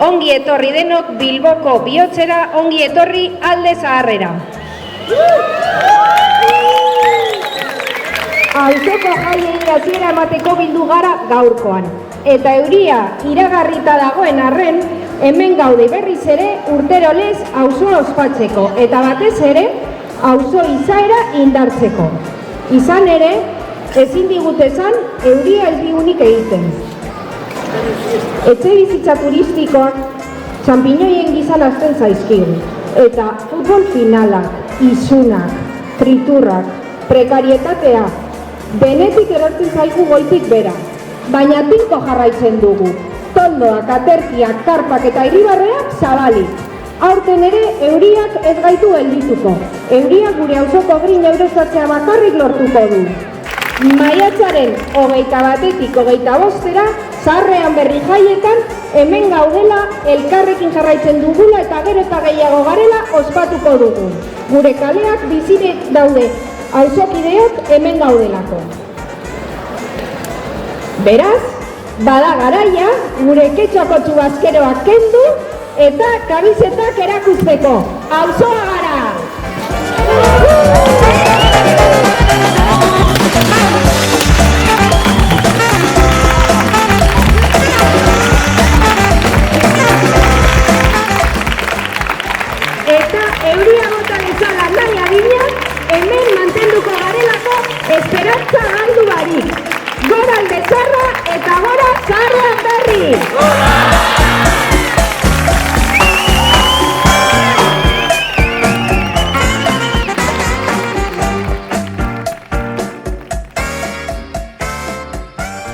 Ongi etorri denok Bilboko bihotzera, ongi etorri Alde Zaharrera. Auzoko jaiei hasiera emateko bildu gara gaurkoan. Eta euria iragarrita dagoen arren, hemen gaude berriz ere urtero lez auzoa ospatzeko. Eta batez ere, auzo izaera indartzeko. Izan ere, ezin digute esan, euria ez digunik egiten. Etxe bizitza turistikoak txampiñoien gizan hasten zaizkigu. Eta futbol finalak, isunak, friturrak, prekarietatea, benetik erortzen zaigu goitik bera. Baina tinko jarraitzen dugu. Toldoak, aterkiak, karpak eta irribarreak zabalik. Aurten ere, euriak ez gaitu geldituko. Euriak gure auzoko grina eurostatzea bakarrik lortuko du. Maiatzaren 21-tik 25-era, Zaharrean berri jaietan, hemen gaudela elkarrekin jarraitzen dugula eta gero eta gehiago garela ospatuko dugu. Gure kaleak bizirik daude, auzokideok hemen gaudelako. Beraz, bada garaia, gure ketxakotxu bazkeroak kendu eta kamisetak erakusteko. Auzoa gara! Eta euria bota bezala nahi adina, hemen mantenduko garelako esperantza galdu barik. Gora Alde Zaharra eta gora Zaharrean berri!